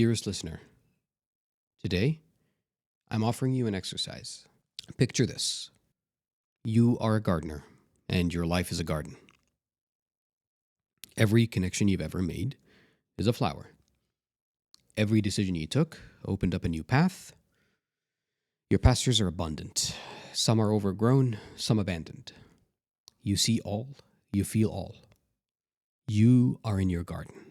Dearest listener, today I'm offering you an exercise. Picture this: you are a gardener, and your life is a garden. Every connection you've ever made is a flower. Every decision you took opened up a new path. Your pastures are abundant. Some are overgrown, some abandoned. You see all, you feel all. You are in your garden.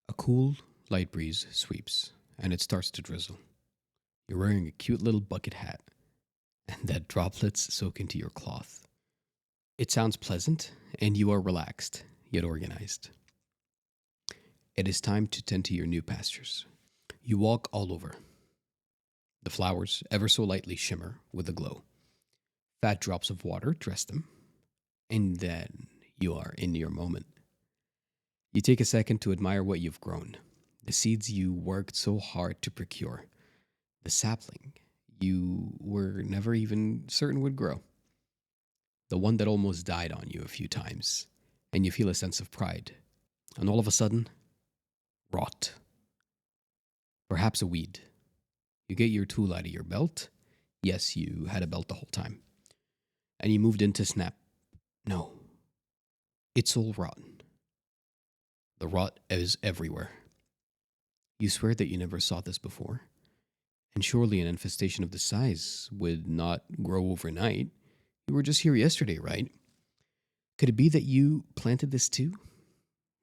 A cool, light breeze sweeps, and it starts to drizzle. You're wearing a cute little bucket hat, and that droplets soak into your cloth. It sounds pleasant, and you are relaxed, yet organized. It is time to tend to your new pastures. You walk all over. The flowers, ever so lightly, shimmer with a glow. Fat drops of water dress them, and then you are in your moment. You take a second to admire what you've grown, the seeds you worked so hard to procure, the sapling you were never even certain would grow, the one that almost died on you a few times, and you feel a sense of pride. And all of a sudden, rot. Perhaps a weed. You get your tool out of your belt. Yes, you had a belt the whole time. And you moved in to snap. No, it's all rotten. The rot is everywhere. You swear that you never saw this before. And surely an infestation of this size would not grow overnight. You were just here yesterday, right? Could it be that you planted this too?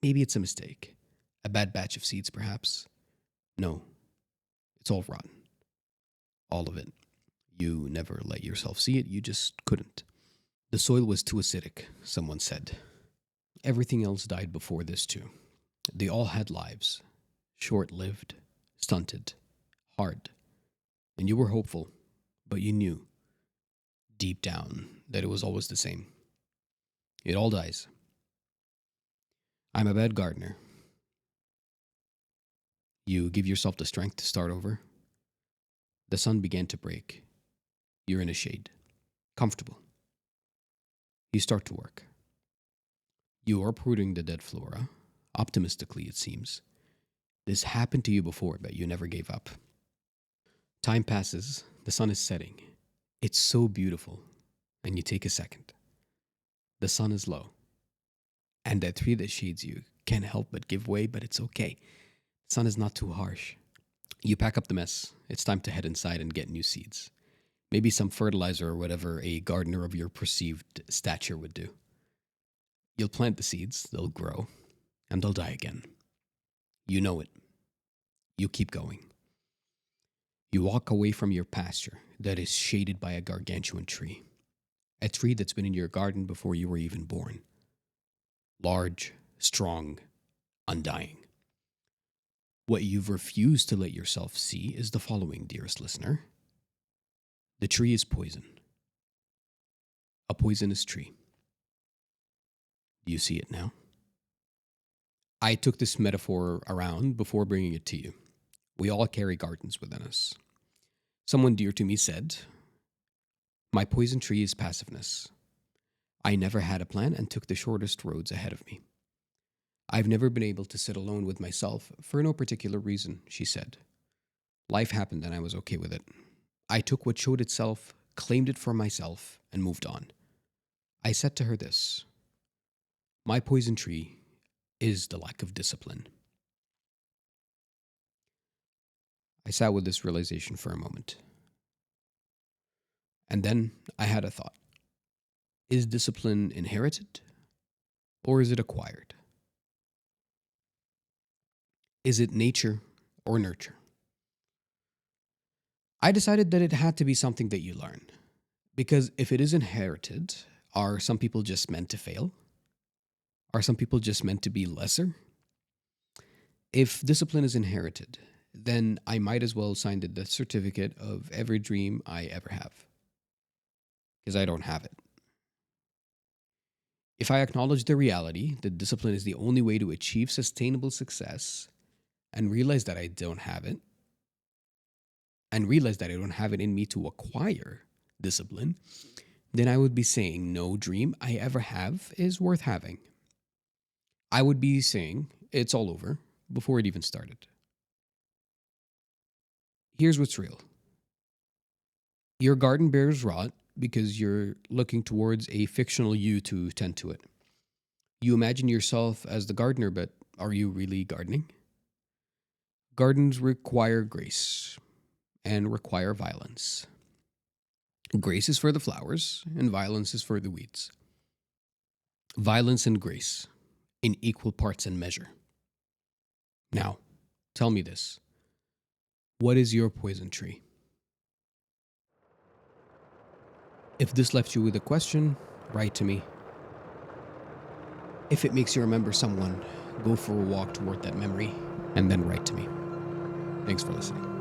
Maybe it's a mistake. A bad batch of seeds, perhaps. No, it's all rotten. All of it. You never let yourself see it, you just couldn't. The soil was too acidic, someone said. Everything else died before this too. They all had lives. Short-lived, stunted, hard. And you were hopeful, but you knew, deep down, that it was always the same. It all dies. I'm a bad gardener. You give yourself the strength to start over. The sun began to break. You're in a shade. Comfortable. You start to work. You are uprooting the dead flora. Optimistically, it seems. This happened to you before, but you never gave up. Time passes. The sun is setting. It's so beautiful. And you take a second. The sun is low. And that tree that shades you can't help but give way, but it's okay. The sun is not too harsh. You pack up the mess. It's time to head inside and get new seeds. Maybe some fertilizer or whatever a gardener of your perceived stature would do. You'll plant the seeds, they'll grow, and they'll die again. You know it. You keep going. You walk away from your pasture that is shaded by a gargantuan tree. A tree that's been in your garden before you were even born. Large, strong, undying. What you've refused to let yourself see is the following, dearest listener. The tree is poison. A poisonous tree. Do you see it now? I took this metaphor around before bringing it to you. We all carry gardens within us. Someone dear to me said, "My poison tree is passiveness. I never had a plan and took the shortest roads ahead of me. I've never been able to sit alone with myself for no particular reason," she said. Life happened and I was okay with it. I took what showed itself, claimed it for myself, and moved on. I said to her this: "My poison tree is the lack of discipline." I sat with this realization for a moment. And then I had a thought. Is discipline inherited or is it acquired? Is it nature or nurture? I decided that it had to be something that you learn. Because if it is inherited, are some people just meant to fail? Are some people just meant to be lesser? If discipline is inherited, then I might as well sign the death certificate of every dream I ever have. Because I don't have it. If I acknowledge the reality that discipline is the only way to achieve sustainable success and realize that I don't have it, and realize that I don't have it in me to acquire discipline, then I would be saying no dream I ever have is worth having. I would be saying it's all over before it even started. Here's what's real: your garden bears rot because you're looking towards a fictional you to tend to it. You imagine yourself as the gardener, but are you really gardening? Gardens require grace and require violence. Grace is for the flowers, and violence is for the weeds. Violence and grace in equal parts and measure. Now, tell me this: what is your poison tree? If this left you with a question, write to me. If it makes you remember someone, go for a walk toward that memory and then write to me. Thanks for listening.